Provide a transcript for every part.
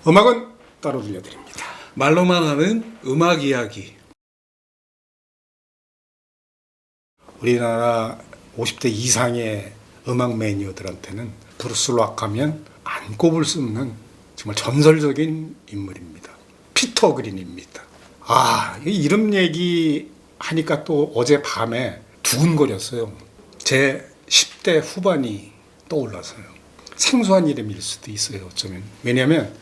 음악은 따로 들려드립니다. 말로만 하는 음악 이야기. 우리나라 50대 이상의 음악 매니어들한테는 브루스 락 하면 안 꼽을 수 없는 정말 전설적인 인물입니다. 피터 그린입니다. 이 이름 얘기 하니까 또 어젯밤에 두근거렸어요. 제 10대 후반이 떠올라서요. 생소한 이름일 수도 있어요, 어쩌면. 왜냐하면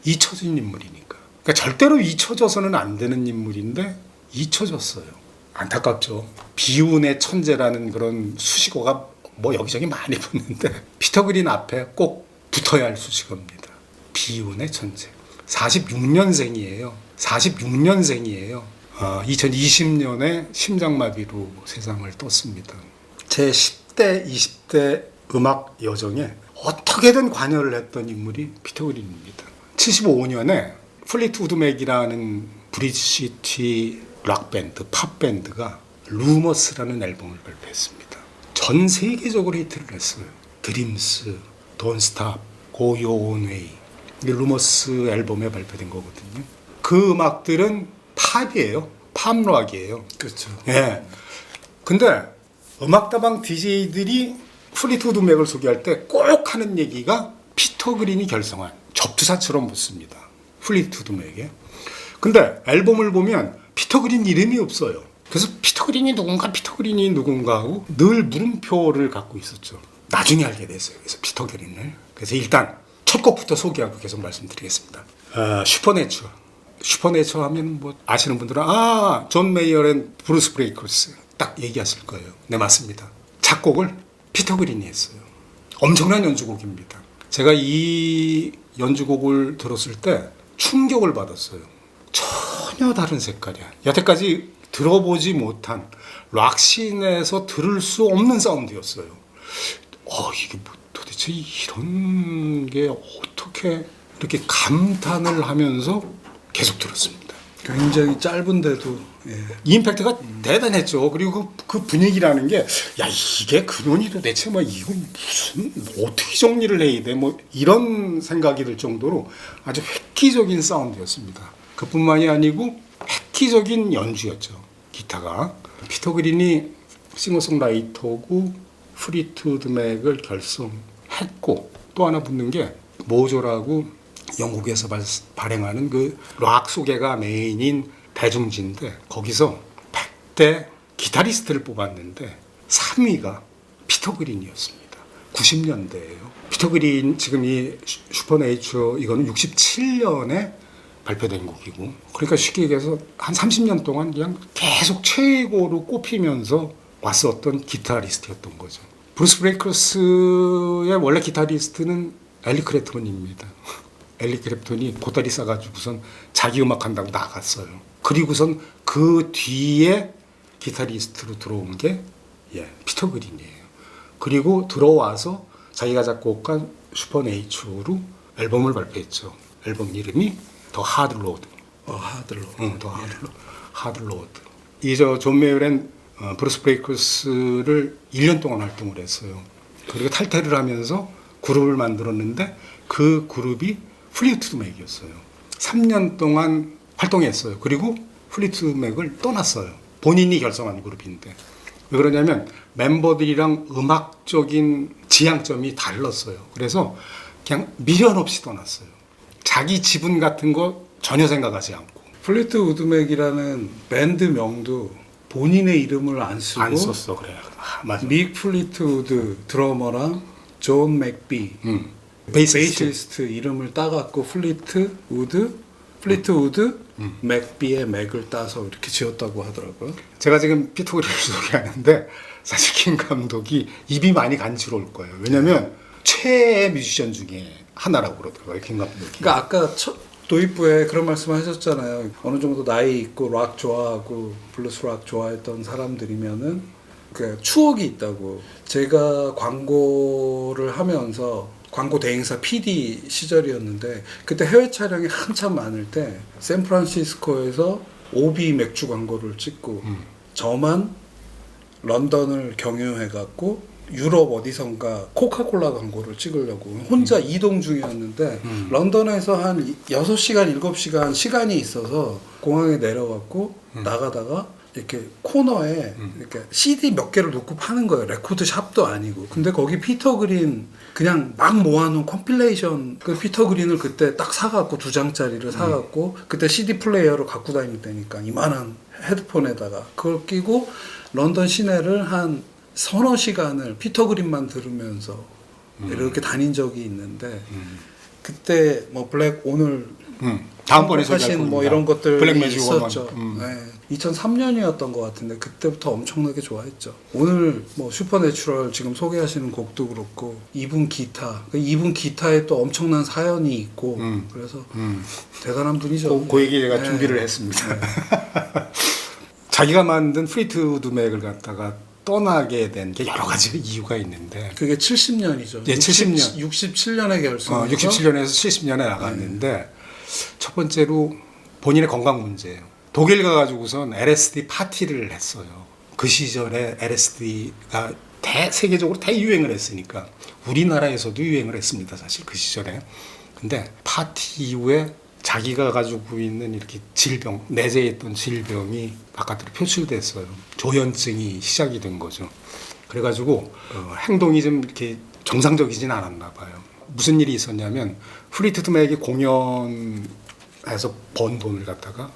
잊혀진 인물이니까. 그러니까 절대로 잊혀져서는 안 되는 인물인데 잊혀졌어요. 안타깝죠. 비운의 천재라는 그런 수식어가 뭐 여기저기 많이 붙는데 피터 그린 앞에 꼭 붙어야 할 수식어입니다. 비운의 천재. 46년생이에요. 2020년에 심장마비로 세상을 떴습니다. 제 10대, 20대 음악 여정에 어떻게든 관여를 했던 인물이 피터 그린입니다. 75년에 플리트우드 맥이라는 브리티시 락밴드, 팝밴드가 루머스라는 앨범을 발표했습니다. 전 세계적으로 히트를 했어요. 드림스, Don't Stop, Go Your Own Way. 이게 루머스 앨범에 발표된 거거든요. 그 음악들은 팝이에요. 팝락이에요. 그렇죠. 예. 근데 음악다방 DJ들이 플리트우드 맥을 소개할 때 꼭 하는 얘기가 피터 그린이 결성한 접두사처럼 붙습니다. 플리트우드 맥에. 근데 앨범을 보면 피터 그린 이름이 없어요. 그래서 피터 그린이 누군가 하고 늘 물음표를 갖고 있었죠. 나중에 알게 됐어요. 그래서 피터 그린을. 그래서 일단 첫 곡부터 소개하고 계속 말씀드리겠습니다. 슈퍼내처 하면 뭐 아시는 분들은 존 메이어 앤 브루스 브레이커스 딱 얘기하실 거예요. 네, 맞습니다. 작곡을 피터 그린이 했어요. 엄청난 연주곡입니다. 제가 이 연주곡을 들었을 때 충격을 받았어요. 전혀 다른 색깔이야. 여태까지 들어보지 못한 락씬에서 들을 수 없는 사운드였어요. 이게 뭐 도대체 이런 게 어떻게 이렇게 감탄을 하면서 계속 들었습니다. 굉장히 짧은데도 임팩트가 대단했죠. 그리고 그 분위기라는 게 이게 근원이 도대체 이거 무슨 어떻게 정리를 해야 돼? 이런 생각이 들 정도로 아주 획기적인 사운드였습니다. 그뿐만이 아니고 획기적인 연주였죠. 기타가. 피터 그린이 싱어송라이터고 플리트우드 맥을 결성했고 또 하나 붙는 게 모조라고 영국에서 발행하는 그 락 소개가 메인인 대중지인데 거기서 100대 기타리스트를 뽑았는데 3위가 피터 그린이었습니다. 90년대예요. 피터 그린 지금 이 슈퍼네이처 이거는 67년에 발표된 곡이고 그러니까 쉽게 얘기해서 한 30년 동안 그냥 계속 최고로 꼽히면서 왔었던 기타리스트였던 거죠. 브루스 브레이커스의 원래 기타리스트는 엘리 크랩톤입니다. 엘리 크랩톤이 보따리 싸가지고선 자기 음악 한다고 나갔어요. 그리고선 그 뒤에 기타리스트로 들어온 게 피터 그린이에요. 그리고 들어와서 자기가 작곡한 슈퍼네이처로 앨범을 발표했죠. 앨범 이름이 더 하드로드. 하드로드. 존 메이어앤 브루스 브레이커스를 1년 동안 활동을 했어요. 그리고 탈퇴를 하면서 그룹을 만들었는데 그 그룹이 플리트우드 맥이었어요. 3년 동안 활동했어요. 그리고 플리트우드 맥을 떠났어요. 본인이 결성한 그룹인데. 왜 그러냐면 멤버들이랑 음악적인 지향점이 달랐어요. 그래서 그냥 미련 없이 떠났어요. 자기 지분 같은 거 전혀 생각하지 않고. 플리트우드 맥이라는 밴드 명도 본인의 이름을 안 쓰고 안 썼어. 그래. 맞아. 믹 플리트우드 드러머랑 존 맥비 베이시스트 이름을 따갖고 플리트우드 맥비의 맥을 따서 이렇게 지었다고 하더라고요. 제가 지금 피터 그린을 소개하는데 사실 킴 감독이 입이 많이 간지러울 거예요. 왜냐면 최애 뮤지션 중에 하나라고 그러더라고요. 킴 감독이. 그러니까 아까 도입부에 그런 말씀을 하셨잖아요. 어느 정도 나이 있고 락 좋아하고 블루스 락 좋아했던 사람들이면은 그 추억이 있다고. 제가 광고를 하면서 광고 대행사 PD 시절이었는데 그때 해외 촬영이 한참 많을 때 샌프란시스코에서 오비 맥주 광고를 찍고 저만 런던을 경유해갖고 유럽 어디선가 코카콜라 광고를 찍으려고 혼자 이동 중이었는데 런던에서 한 6시간, 7시간 시간이 있어서 공항에 내려갔고 나가다가 이렇게 코너에 이렇게 CD 몇 개를 놓고 파는 거예요. 레코드 샵도 아니고. 근데 거기 피터 그린 그냥 막 모아놓은 컴필레이션 그 피터 그린을 그때 딱 사갖고 2장짜리를 사갖고 그때 CD 플레이어로 갖고 다닐 때니까 이만한 헤드폰에다가 그걸 끼고 런던 시내를 한 서너 시간을 피터 그린만 들으면서 이렇게 다닌 적이 있는데 그때 뭐 블랙 오늘 다음번에 하신 뭐 이런 것들이 블랙 매직 있었죠. 네. 2003년이었던 것 같은데 그때부터 엄청나게 좋아했죠. 오늘 뭐 슈퍼내추럴 지금 소개하시는 곡도 그렇고 이분 기타, 그 이분 기타에 또 엄청난 사연이 있고 그래서 대단한 분이죠. 그 얘기 제가 네. 준비를 했습니다. 자기가 만든 플리트우드 맥을 갖다가 떠나게 된 게 여러 가지 이유가 있는데 그게 70년이죠. 예, 70년. 67년에 결성. 67년에서 70년에 나갔는데 첫 번째로 본인의 건강 문제예요. 독일 가가지고선 LSD 파티를 했어요. 그 시절에 LSD가 세계적으로 대유행을 했으니까 우리나라에서도 유행을 했습니다. 사실 그 시절에. 근데 파티 이후에 자기가 가지고 있는 이렇게 질병, 내재에 있던 질병이 바깥으로 표출됐어요. 조현증이 시작이 된 거죠. 그래가지고 행동이 좀 이렇게 정상적이진 않았나 봐요. 무슨 일이 있었냐면 플리트우드 맥이 공연에서 번 돈을 갖다가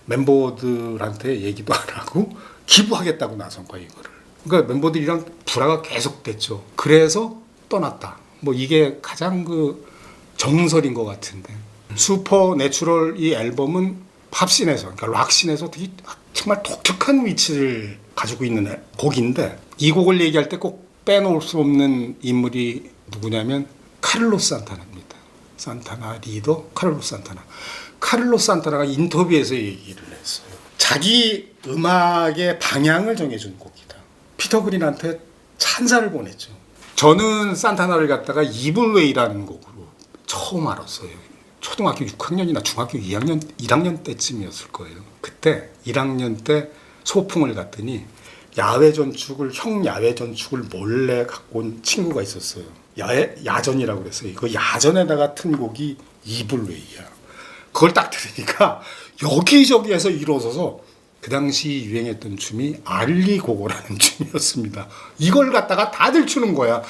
멤버들한테 얘기도 안 하고 기부하겠다고 나선 거야 이거를. 그러니까 멤버들이랑 불화가 계속됐죠. 그래서 떠났다. 뭐 이게 가장 그 정설인 것 같은데. 슈퍼내추럴 이 앨범은 팝씬에서 그러니까 락씬에서 되게 정말 독특한 위치를 가지고 있는 곡인데 이 곡을 얘기할 때 꼭 빼놓을 수 없는 인물이 누구냐면 카를로스 산타나입니다. 산타나 리더 카를로스 산타나. 카를로스 산타나가 인터뷰에서 얘기를 했어요. 자기 음악의 방향을 정해준 곡이다. 피터 그린한테 찬사를 보냈죠. 저는 산타나를 갖다가 이블웨이라는 곡으로 처음 알았어요. 초등학교 6학년이나 중학교 1학년 때쯤이었을 거예요. 그때 1학년 때 소풍을 갔더니 야외 전축을 몰래 갖고 온 친구가 있었어요. 야전이라고 그랬어요. 그 야전에다가 튼 곡이 이블웨이야. 그걸 딱 들으니까 여기저기에서 일어서서 그 당시 유행했던 춤이 알리고고라는 춤이었습니다. 이걸 갖다가 다들 추는 거야.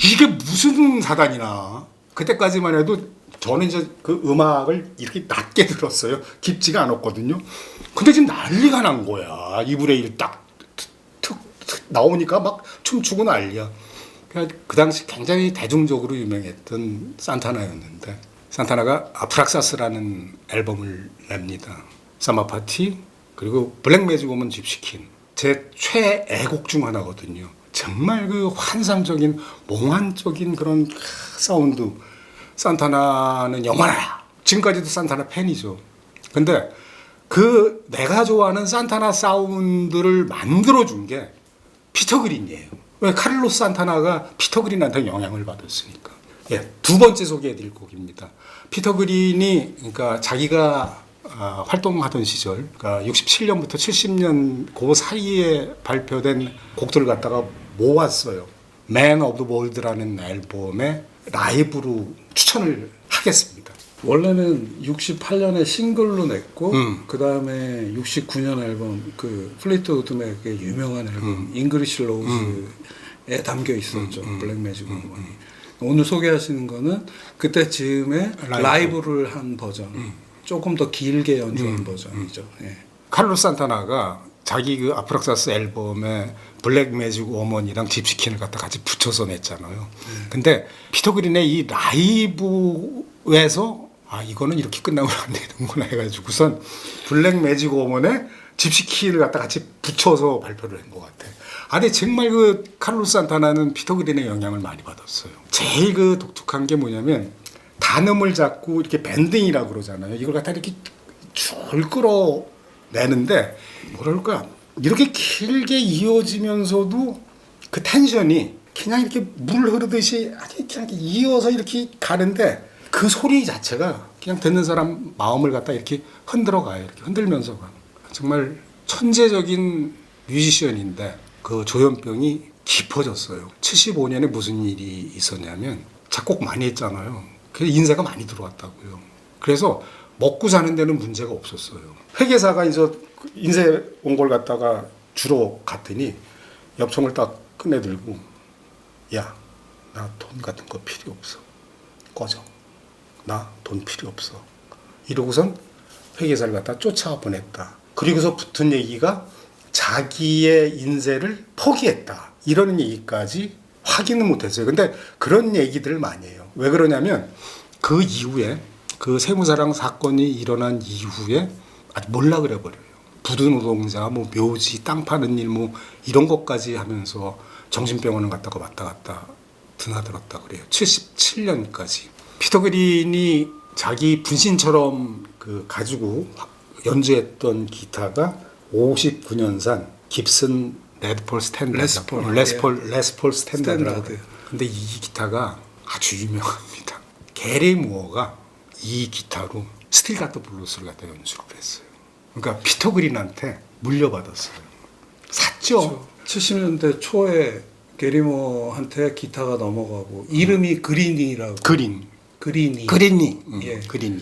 이게 무슨 사단이나. 그때까지만 해도 저는 이제 그 음악을 이렇게 낮게 들었어요. 깊지가 않았거든요. 근데 지금 난리가 난 거야. 이브레일 딱 나오니까 막 춤추고 난리야. 그 당시 굉장히 대중적으로 유명했던 산타나였는데 산타나가 아프락사스라는 앨범을 냅니다. 사마 파티 그리고 블랙 매직 오먼 집시킨 제 최애곡 중 하나거든요. 정말 그 환상적인 몽환적인 그런 사운드. 산타나는 영원하라. 지금까지도 산타나 팬이죠. 근데 그 내가 좋아하는 산타나 사운드를 만들어준 게 피터 그린이에요. 왜? 카를로스 산타나가 피터 그린한테 영향을 받았으니까. 예, 두 번째 소개해드릴 곡입니다. 피터 그린이 그러니까 자기가 활동하던 시절, 그러니까 67년부터 70년 그 사이에 발표된 곡들을 갖다가 모았어요. Man of the World라는 앨범에 라이브로 추천을 하겠습니다. 원래는 68년에 싱글로 냈고 그 다음에 69년 앨범 그 플리트우드 맥의 유명한 앨범 잉글리시 로우즈에 담겨 있었죠. 블랙 매직 오먼이. 오늘 소개하시는 거는 그때쯤에 라이브를 한 버전, 조금 더 길게 연주한 버전이죠. 예. 칼로스 산타나가 자기 그 아프락사스 앨범에 블랙 매직 워먼이랑 집시킨을 갖다 같이 붙여서 냈잖아요. 근데 피터 그린의 이 라이브에서 이거는 이렇게 끝나면 안 되는구나 해가지고선 블랙 매직 워먼에 집시킨을 갖다 같이 붙여서 발표를 한 것 같아. 근데 정말 그 칼로스 산타나는 피터 그린의 영향을 많이 받았어요. 제일 그 독특한 게 뭐냐면 단음을 잡고 이렇게 밴딩이라고 그러잖아요. 이걸 갖다 이렇게 줄 끌어내는데 뭐랄까 이렇게 길게 이어지면서도 그 텐션이 그냥 이렇게 물 흐르듯이 아주 그냥 이어서 이렇게 가는데 그 소리 자체가 그냥 듣는 사람 마음을 갖다 이렇게 흔들어 가요. 이렇게 흔들면서 가. 정말 천재적인 뮤지션인데 그 조현병이 깊어졌어요. 75년에 무슨 일이 있었냐면 작곡 많이 했잖아요. 그래서 인쇄가 많이 들어왔다고요. 그래서 먹고 사는 데는 문제가 없었어요. 회계사가 이제 인쇄 온 걸 갖다가 주러 갔더니 엽총을 딱 꺼내들고 야, 나 돈 같은 거 필요 없어. 꺼져. 나 돈 필요 없어. 이러고선 회계사를 갖다 쫓아보냈다. 그리고서 붙은 얘기가 자기의 인쇄를 포기했다. 이런 얘기까지 확인은 못했어요. 근데 그런 얘기들을 많이 해요. 왜 그러냐면 그 이후에 그 세무사랑 사건이 일어난 이후에 아주 몰라 그래 버려요. 부두노동자, 뭐 묘지, 땅 파는 일, 뭐 이런 것까지 하면서 정신병원을 갔다가 왔다 갔다 드나들었다 그래요. 77년까지. 피터 그린이 자기 분신처럼 그 가지고 연주했던 기타가 59년산 깁슨 레드폴 스탠다드. 레스폴 스탠다드. 근데 이 기타가 아주 유명합니다. 게리 무어가 이 기타로 스틸 가트 블루스를 갖다 연주를 했어요. 그러니까 피터 그린한테 물려받았어요. 샀죠. 그렇죠. 70년대 초에 게리모한테 기타가 넘어가고 이름이 그린이라고. 그린이. 예. 그린이.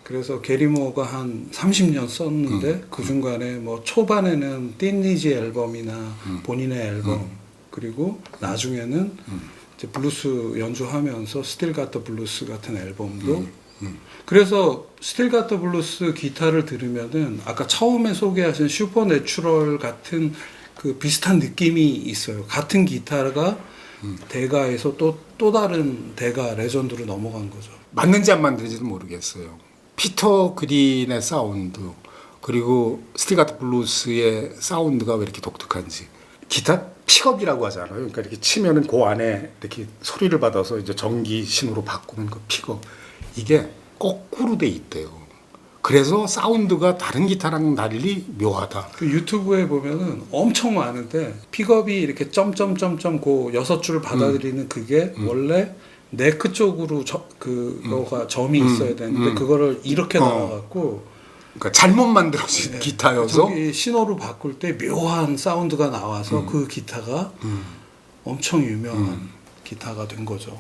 그래서 게리모가 한 30년 썼는데 그 중간에 뭐 초반에는 띵리지 앨범이나 본인의 앨범 그리고 나중에는 이제 블루스 연주하면서 스틸 가터 블루스 같은 앨범도 그래서 스틸 가터 블루스 기타를 들으면은 아까 처음에 소개하신 슈퍼내추럴 같은 그 비슷한 느낌이 있어요. 같은 기타가 대가에서 또 다른 대가 레전드로 넘어간 거죠. 맞는지 안 맞는지도 모르겠어요. 피터 그린의 사운드 그리고 스틸 가트 블루스의 사운드가 왜 이렇게 독특한지. 기타 픽업이라고 하잖아요. 그러니까 이렇게 치면은 그 안에 이렇게 소리를 받아서 이제 전기 신호로 바꾸는 그 픽업. 이게 거꾸로 돼 있대요. 그래서 사운드가 다른 기타랑 달리 묘하다. 그 유튜브에 보면은 엄청 많은데 픽업이 이렇게 점점점점 그 6줄 받아들이는 그게 원래 네크 쪽으로 그거가 점이 있어야 되는데 그거를 이렇게 나와갖고 그러니까 잘못 만들어진 기타여서 저기 신호를 바꿀 때 묘한 사운드가 나와서 그 기타가 엄청 유명한 기타가 된 거죠.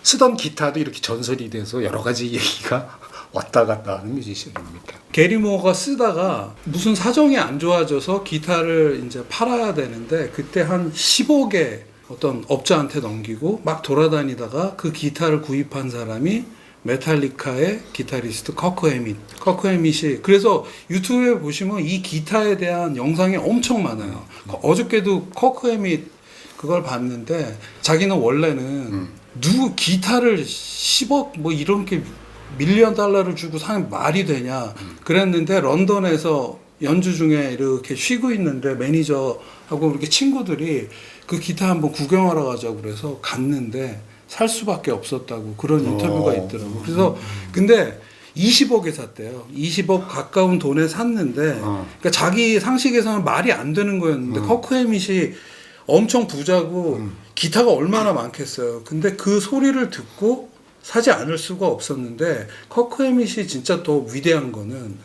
쓰던 기타도 이렇게 전설이 돼서 여러 가지 얘기가 왔다 갔다 하는 뮤지션입니다. 게리모어가 쓰다가 무슨 사정이 안 좋아져서 기타를 이제 팔아야 되는데 그때 한 10억에 어떤 업자한테 넘기고 막 돌아다니다가 그 기타를 구입한 사람이 메탈리카의 기타리스트 커크 해밋이 그래서 유튜브에 보시면 이 기타에 대한 영상이 엄청 많아요. 어저께도 커크 해밋 그걸 봤는데 자기는 원래는 누구 기타를 10억 뭐 이렇게 밀리언 달러를 주고 사면 말이 되냐 그랬는데 런던에서 연주 중에 이렇게 쉬고 있는데 매니저하고 이렇게 친구들이 그 기타 한번 구경하러 가자고 그래서 갔는데 살 수밖에 없었다고 그런 인터뷰가 있더라고. 그래서 근데 20억에 샀대요. 20억 가까운 돈에 샀는데 그러니까 자기 상식에서는 말이 안 되는 거였는데 커크 해밋이 엄청 부자고 기타가 얼마나 많겠어요. 근데 그 소리를 듣고 사지 않을 수가 없었는데 커크 해밋이 진짜 더 위대한 거는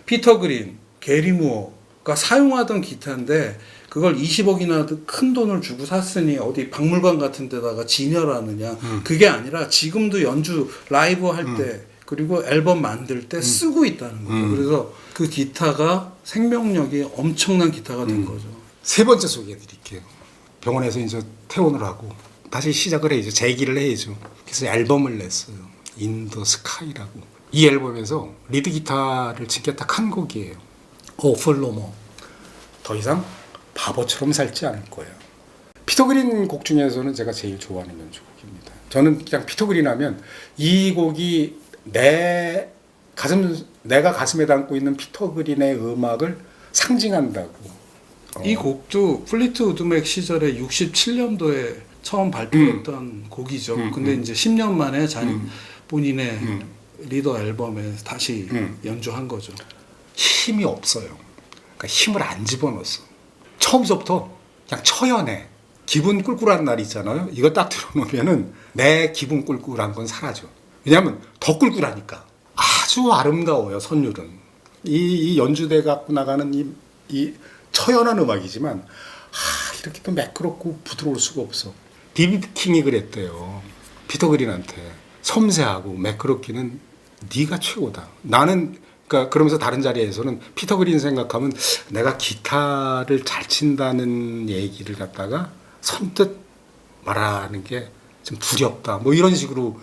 피터 그린, 게리 무어가 사용하던 기타인데 그걸 20억이나 큰 돈을 주고 샀으니 어디 박물관 같은 데다가 진열하느냐 그게 아니라 지금도 연주 라이브 할 때 그리고 앨범 만들 때 쓰고 있다는 거죠. 그래서 그 기타가 생명력이 엄청난 기타가 된 거죠. 세 번째 소개해 드릴게요. 병원에서 이제 퇴원을 하고 다시 시작을 해야죠. 재기를 해야죠. 그래서 앨범을 냈어요. In the Sky라고. 이 앨범에서 리드 기타를 친 게 딱 한 곡이에요. 오플로머. 더 이상 바보처럼 살지 않을 거예요. 피터 그린 곡 중에서는 제가 제일 좋아하는 연주곡입니다. 저는 그냥 피터 그린 하면 이 곡이 내가 가슴에 담고 있는 피터 그린의 음악을 상징한다고. 이 곡도 플리트우드 맥 시절에 67년도에 처음 발표했던 곡이죠. 근데 이제 10년 만에 본인의 리더 앨범에 다시 연주한 거죠. 힘이 없어요. 그러니까 힘을 안 집어넣었어. 처음부터 그냥 처연해. 기분 꿀꿀한 날 있잖아요. 이거 딱 들어놓으면은 내 기분 꿀꿀한 건 사라져. 왜냐하면 더 꿀꿀하니까. 아주 아름다워요. 선율은. 이 연주대 갖고 나가는 이 처연한 음악이지만 이렇게 또 매끄럽고 부드러울 수가 없어. 데이비드 킹이 그랬대요. 피터 그린한테 섬세하고 매끄럽기는 네가 최고다. 나는 그러니까 그러면서 다른 자리에서는 피터 그린 생각하면 내가 기타를 잘 친다는 얘기를 갖다가 선뜻 말하는 게 좀 두렵다. 뭐 이런 식으로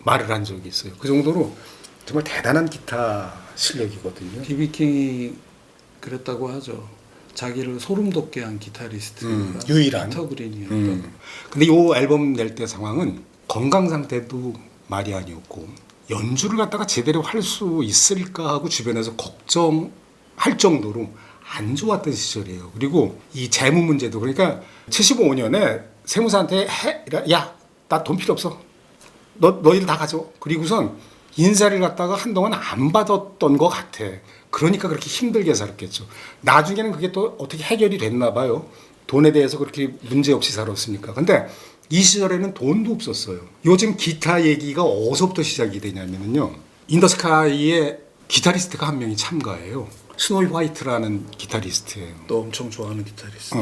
말을 한 적이 있어요. 그 정도로 정말 대단한 기타 실력이거든요. 비비킹이 그랬다고 하죠. 자기를 소름 돋게 한 기타리스트가 유일한 피터 그린이었던. 근데 이 앨범 낼 때 상황은 건강 상태도 말이 아니었고 연주를 갖다가 제대로 할 수 있을까 하고 주변에서 걱정할 정도로 안 좋았던 시절이에요. 그리고 이 재무 문제도 그러니까 75년에 세무사한테 야, 나 돈 필요 없어. 너희들 다 가져. 그리고선 인사를 갖다가 한동안 안 받았던 것 같아. 그러니까 그렇게 힘들게 살았겠죠. 나중에는 그게 또 어떻게 해결이 됐나 봐요. 돈에 대해서 그렇게 문제 없이 살았으니까. 근데 이 시절에는 돈도 없었어요. 요즘 기타 얘기가 어디서부터 시작이 되냐면요. 인더스카이의 기타리스트가 한 명이 참가해요. 스노이 화이트라는 기타리스트예요. 또 엄청 좋아하는 기타리스트.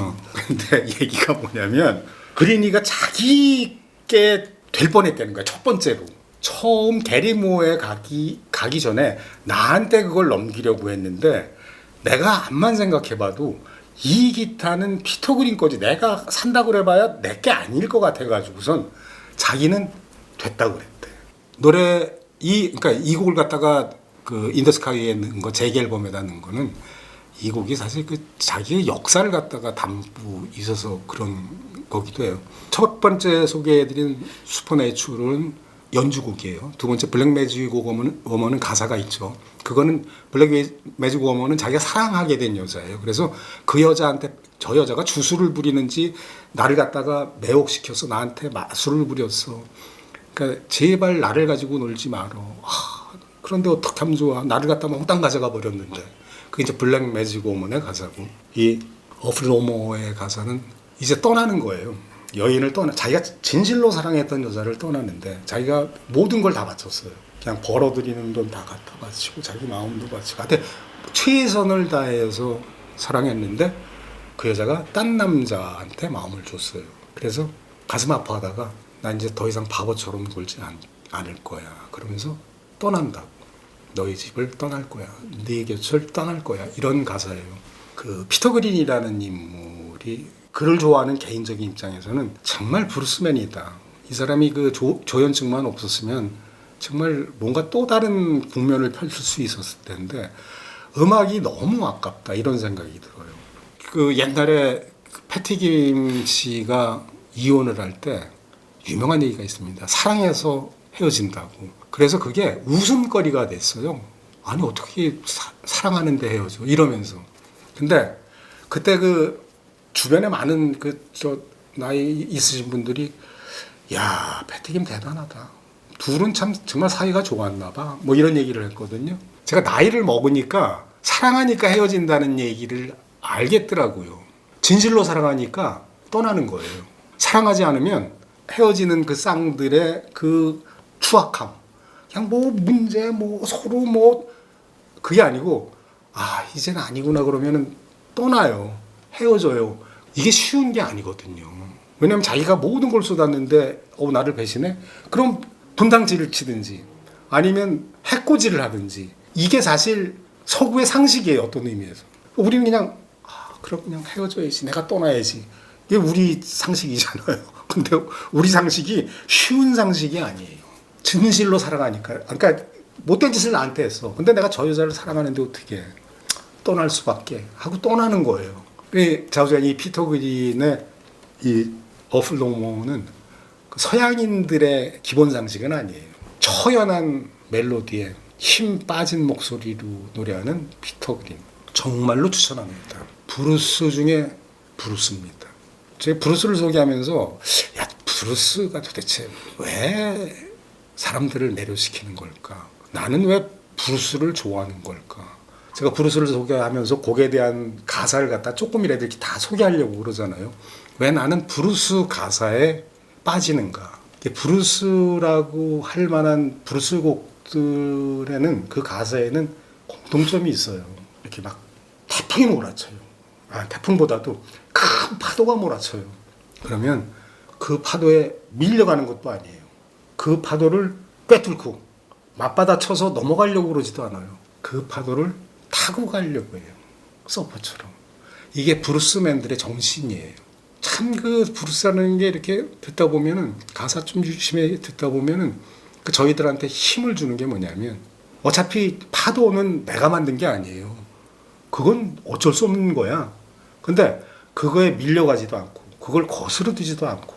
근데 얘기가 뭐냐면 그린이가 자기께 될 뻔했다는 거야. 첫 번째로. 처음 게리모어에 가기 전에 나한테 그걸 넘기려고 했는데 내가 암만 생각해봐도 이 기타는 피터 그린 거지 내가 산다고 그래봐야 내게 아닐 것 같아가지고선 자기는 됐다고 그랬대. 그러니까 이 곡을 갖다가 그 인더스카이에 넣은 거 재개 앨범에다 넣은 거는 이 곡이 사실 그 자기의 역사를 갖다가 담고 있어서 그런 거기도 해요. 첫 번째 소개해드린 슈퍼내추럴은 연주곡이에요. 두 번째 블랙 매직 워먼은 가사가 있죠. 그거는 블랙 매직 워먼은 자기가 사랑하게 된 여자예요. 그래서 그 여자한테 저 여자가 주술을 부리는지 나를 갖다가 매혹시켜서 나한테 마술을 부렸어. 그러니까 제발 나를 가지고 놀지 말어. 그런데 어떻게 하면 좋아. 나를 갖다 몽땅 가져가 버렸는데. 그게 이제 블랙 매직 워먼의 가사고 이 어플로모의 가사는 이제 떠나는 거예요. 여인을 자기가 진실로 사랑했던 여자를 떠나는데 자기가 모든 걸 다 바쳤어요. 그냥 벌어들이는 돈 다 갖다 바치고 자기 마음도 바치고 하여튼 최선을 다해서 사랑했는데 그 여자가 딴 남자한테 마음을 줬어요. 그래서 가슴 아파하다가 나 이제 더 이상 바보처럼 굴지 않을 거야. 그러면서 떠난다고. 너희 집을 떠날 거야. 네 곁을 떠날 거야. 이런 가사예요. 그 피터 그린이라는 인물이 그를 좋아하는 개인적인 입장에서는 정말 브루스맨이다. 이 사람이 그 조현증만 없었으면 정말 뭔가 또 다른 국면을 펼칠 수 있었을 텐데 음악이 너무 아깝다 이런 생각이 들어요. 그 옛날에 패티 김 씨가 이혼을 할 때 유명한 얘기가 있습니다. 사랑해서 헤어진다고. 그래서 그게 웃음거리가 됐어요. 아니 어떻게 사랑하는데 헤어져 이러면서. 근데 그때 그 주변에 많은 나이 있으신 분들이 야 패티김 대단하다. 둘은 참 정말 사이가 좋았나 봐. 뭐 이런 얘기를 했거든요. 제가 나이를 먹으니까 사랑하니까 헤어진다는 얘기를 알겠더라고요. 진실로 사랑하니까 떠나는 거예요. 사랑하지 않으면 헤어지는 그 쌍들의 그 추악함. 그냥 뭐 문제 뭐 서로 뭐 그게 아니고 이제는 아니구나 그러면은 떠나요. 헤어져요. 이게 쉬운 게 아니거든요. 왜냐하면 자기가 모든 걸 쏟았는데 나를 배신해? 그럼 분탕질을 치든지 아니면 해코지를 하든지 이게 사실 서구의 상식이에요. 어떤 의미에서. 우리는 그냥 그럼 그냥 헤어져야지. 내가 떠나야지. 이게 우리 상식이잖아요. 근데 우리 상식이 쉬운 상식이 아니에요. 진실로 사랑하니까. 그러니까 못된 짓을 나한테 했어. 근데 내가 저 여자를 사랑하는데 어떻게 해. 떠날 수밖에 하고 떠나는 거예요. 자우지간 이 피터 그린의 이 어플로모는 서양인들의 기본 상식은 아니에요. 처연한 멜로디에 힘 빠진 목소리로 노래하는 피터 그린. 정말로 추천합니다. 브루스 중에 브루스입니다. 제가 브루스를 소개하면서 야 브루스가 도대체 왜 사람들을 매료시키는 걸까? 나는 왜 브루스를 좋아하는 걸까? 제가 브루스를 소개하면서 곡에 대한 가사를 갖다 조금이라도 이렇게 다 소개하려고 그러잖아요. 왜 나는 브루스 가사에 빠지는가? 브루스라고 할 만한 브루스 곡들에는 그 가사에는 공통점이 있어요. 이렇게 막 태풍이 몰아쳐요. 태풍보다도 큰 파도가 몰아쳐요. 그러면 그 파도에 밀려가는 것도 아니에요. 그 파도를 꿰뚫고 맞받아 쳐서 넘어가려고 그러지도 않아요. 그 파도를 타고 가려고 해요. 서퍼처럼. 이게 브루스맨들의 정신이에요. 참 그 브루스라는 게 이렇게 듣다 보면은 가사 좀 유심히 듣다 보면은 그 저희들한테 힘을 주는 게 뭐냐면 어차피 파도는 내가 만든 게 아니에요. 그건 어쩔 수 없는 거야. 근데 그거에 밀려가지도 않고 그걸 거스르지도 않고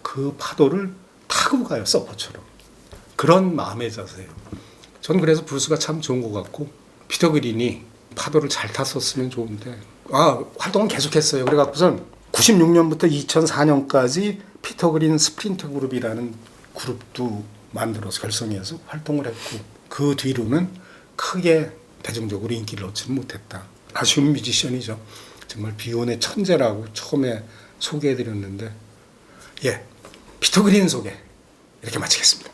그 파도를 타고 가요. 서퍼처럼. 그런 마음의 자세예요. 저는 그래서 브루스가 참 좋은 것 같고 피터 그린이 파도를 잘 탔었으면 좋은데 활동은 계속했어요. 그래갖고선 96년부터 2004년까지 피터 그린 스프린트 그룹이라는 그룹도 만들어서 결성해서 활동을 했고 그 뒤로는 크게 대중적으로 인기를 얻지는 못했다. 아쉬운 뮤지션이죠. 정말 비혼의 천재라고 처음에 소개해드렸는데 피터 그린 소개 이렇게 마치겠습니다.